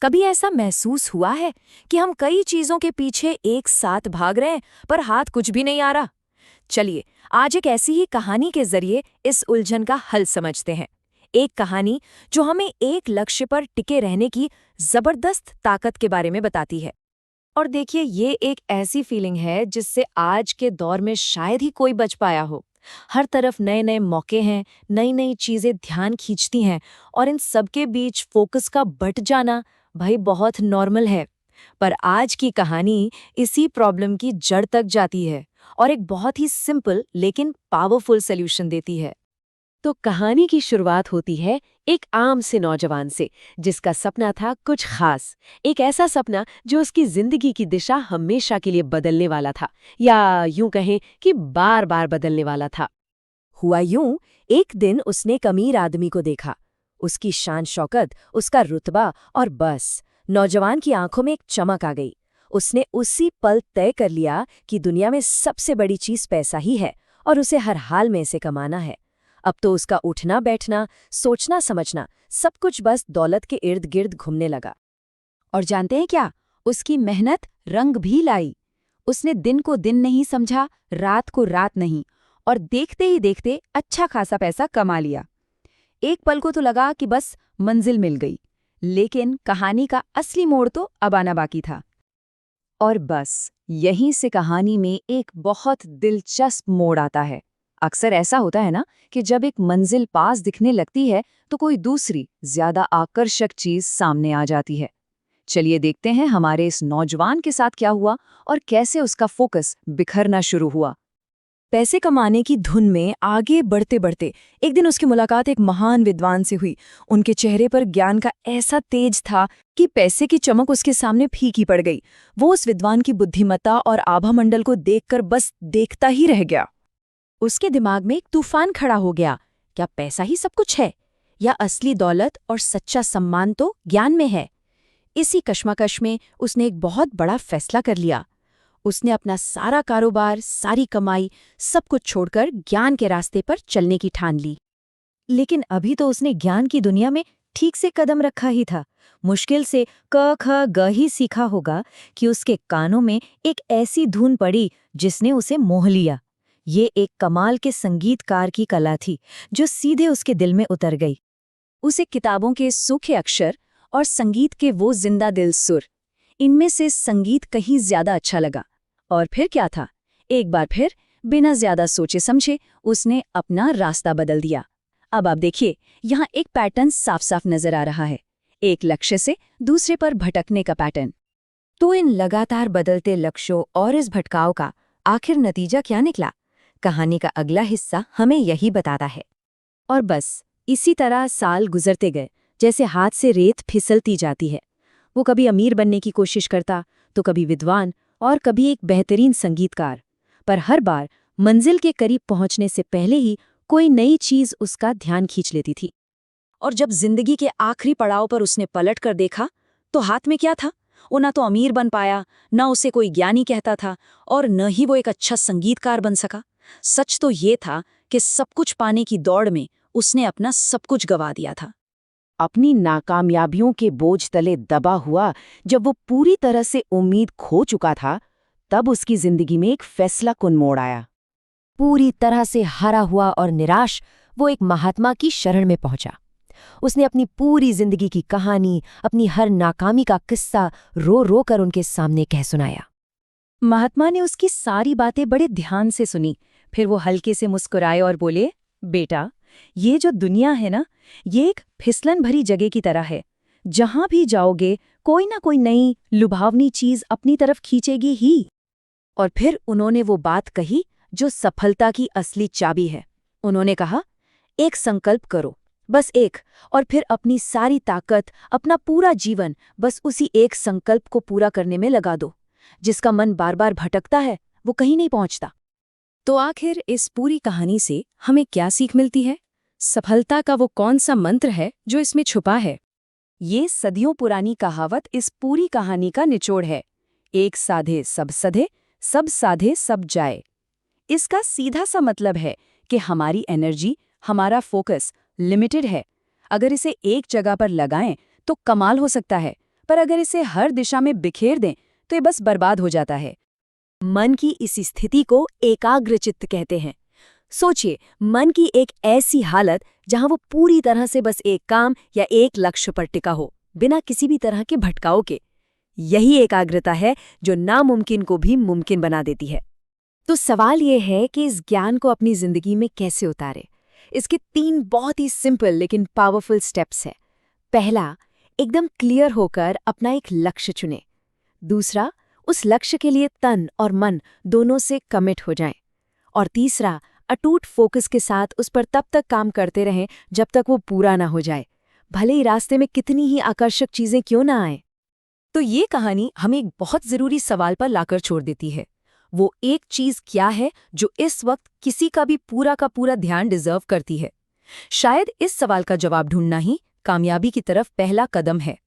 कभी ऐसा महसूस हुआ है कि हम कई चीजों के पीछे एक साथ भाग रहे हैं पर हाथ कुछ भी नहीं आ रहा? चलिए, आज एक ऐसी ही कहानी के जरिए इस उलझन का हल समझते हैं। एक कहानी जो हमें एक लक्ष्य पर टिके रहने की जबरदस्त ताकत के बारे में बताती है। और देखिए, ये एक ऐसी फीलिंग है जिससे आज के दौर में शायद ही कोई बच पाया हो। हर तरफ नए नए मौके हैं, नई नई चीजें ध्यान खींचती हैं, और इन सबके बीच फोकस का बट जाना भाई बहुत नॉर्मल है। पर आज की कहानी इसी प्रॉब्लम की जड़ तक जाती है और एक बहुत ही सिंपल लेकिन पावरफुल सॉल्यूशन देती है। तो कहानी की शुरुआत होती है एक आम से नौजवान से, जिसका सपना था कुछ खास। एक ऐसा सपना जो उसकी जिंदगी की दिशा हमेशा के लिए बदलने वाला था, या यूं कहें कि बार बार बदलने वाला था। हुआ यूं, एक दिन उसने एक अमीर आदमी को देखा। उसकी शान शौकत, उसका रुतबा, और बस नौजवान की आंखों में एक चमक आ गई। उसने उसी पल तय कर लिया कि दुनिया में सबसे बड़ी चीज पैसा ही है और उसे हर हाल में इसे कमाना है। अब तो उसका उठना बैठना, सोचना समझना, सब कुछ बस दौलत के इर्द गिर्द घूमने लगा। और जानते हैं क्या, उसकी मेहनत रंग भी लाई। उसने दिन को दिन नहीं समझा, रात को रात नहीं, और देखते ही देखते अच्छा खासा पैसा कमा लिया। एक पल को तो लगा कि बस मंजिल मिल गई, लेकिन कहानी का असली मोड़ तो अब आना बाकी था। और बस यहीं से कहानी में एक बहुत दिलचस्प मोड़ आता है। अक्सर ऐसा होता है ना कि जब एक मंजिल पास दिखने लगती है तो कोई दूसरी ज्यादा आकर्षक चीज सामने आ जाती है। चलिए देखते हैं हमारे इस नौजवान के साथ क्या हुआ और कैसे उसका फोकस बिखरना शुरू हुआ। पैसे कमाने की धुन में आगे बढ़ते बढ़ते एक दिन उसकी मुलाकात एक महान विद्वान से हुई। उनके चेहरे पर ज्ञान का ऐसा तेज था कि पैसे की चमक उसके सामने फीकी पड़ गई। वो उस विद्वान की बुद्धिमत्ता और आभामंडल को देखकर बस देखता ही रह गया। उसके दिमाग में एक तूफान खड़ा हो गया। क्या पैसा ही सब कुछ है, या असली दौलत और सच्चा सम्मान तो ज्ञान में है? इसी कश्मकश में उसने एक बहुत बड़ा फैसला कर लिया। उसने अपना सारा कारोबार, सारी कमाई, सब कुछ छोड़कर ज्ञान के रास्ते पर चलने की ठान ली। लेकिन अभी तो उसने ज्ञान की दुनिया में ठीक से कदम रखा ही था। मुश्किल से क ख ग ही सीखा होगा कि उसके कानों में एक ऐसी धुन पड़ी जिसने उसे मोह लिया। ये एक कमाल के संगीतकार की कला थी जो सीधे उसके दिल में उतर गई। उसे किताबों के सूखे अक्षर और संगीत के वो जिंदा दिल सुर, इनमें से संगीत कहीं ज्यादा अच्छा लगा। और फिर क्या था, एक बार फिर बिना ज्यादा सोचे समझे उसने अपना रास्ता बदल दिया। अब आप देखिए, यहाँ एक पैटर्न साफ साफ नजर आ रहा है, एक लक्ष्य से दूसरे पर भटकने का पैटर्न। तो इन लगातार बदलते लक्ष्यों और इस भटकाव का आखिर नतीजा क्या निकला? कहानी का अगला हिस्सा हमें यही बताता है। और बस इसी तरह साल गुजरते गए, जैसे हाथ से रेत फिसलती जाती है। वो कभी अमीर बनने की कोशिश करता, तो कभी विद्वान, और कभी एक बेहतरीन संगीतकार। पर हर बार मंजिल के करीब पहुंचने से पहले ही कोई नई चीज उसका ध्यान खींच लेती थी। और जब जिंदगी के आखिरी पड़ाव पर उसने पलट कर देखा, तो हाथ में क्या था? वो ना तो अमीर बन पाया, न उसे कोई ज्ञानी कहता था, और न ही वो एक अच्छा संगीतकार बन सका। सच तो ये था कि सब कुछ पाने की दौड़ में उसने अपना सब कुछ गवा दिया था। अपनी नाकामयाबियों के बोझ तले दबा हुआ जब वो पूरी तरह से उम्मीद खो चुका था, तब उसकी जिंदगी में एक फैसलाकुन मोड़ आया। पूरी तरह से हारा हुआ और निराश वो एक महात्मा की शरण में पहुंचा। उसने अपनी पूरी जिंदगी की कहानी, अपनी हर नाकामी का किस्सा रो रो कर उनके सामने कह सुनाया। महात्मा ने उसकी सारी बातें बड़े ध्यान से सुनी। फिर वो हल्के से मुस्कुराए और बोले, बेटा, ये जो दुनिया है ना, ये एक फिसलन भरी जगह की तरह है। जहां भी जाओगे कोई ना कोई नई लुभावनी चीज अपनी तरफ खींचेगी ही। और फिर उन्होंने वो बात कही जो सफलता की असली चाबी है। उन्होंने कहा, एक संकल्प करो, बस एक, और फिर अपनी सारी ताकत, अपना पूरा जीवन बस उसी एक संकल्प को पूरा करने में लगा दो। जिसका मन बार बार भटकता है वो कहीं नहीं पहुंचता। तो आखिर इस पूरी कहानी से हमें क्या सीख मिलती है? सफलता का वो कौन सा मंत्र है जो इसमें छुपा है? ये सदियों पुरानी कहावत इस पूरी कहानी का निचोड़ है। एक साधे सब सधे, सब साधे सब जाए। इसका सीधा सा मतलब है कि हमारी एनर्जी, हमारा फोकस लिमिटेड है। अगर इसे एक जगह पर लगाएं तो कमाल हो सकता है, पर अगर इसे हर दिशा में बिखेर दें तो ये बस बर्बाद हो जाता है। मन की इस स्थिति को एकाग्रचित्त कहते हैं। सोचिए, मन की एक ऐसी हालत जहां वो पूरी तरह से बस एक काम या एक लक्ष्य पर टिका हो, बिना किसी भी तरह के भटकाव के। यही एकाग्रता है जो नामुमकिन को भी मुमकिन बना देती है। तो सवाल ये है कि इस ज्ञान को अपनी जिंदगी में कैसे उतारें। इसके 3 बहुत ही सिंपल लेकिन पावरफुल स्टेप्स हैं। पहला, एकदम क्लियर होकर अपना एक लक्ष्य चुनें। दूसरा, उस लक्ष्य के लिए तन और मन दोनों से कमिट हो जाएं। और तीसरा, अटूट फोकस के साथ उस पर तब तक काम करते रहें जब तक वो पूरा ना हो जाए, भले ही रास्ते में कितनी ही आकर्षक चीजें क्यों ना आए। तो ये कहानी हमें एक बहुत जरूरी सवाल पर लाकर छोड़ देती है। वो एक चीज क्या है जो इस वक्त किसी का भी पूरा का पूरा ध्यान डिजर्व करती है? शायद इस सवाल का जवाब ढूंढना ही कामयाबी की तरफ पहला कदम है।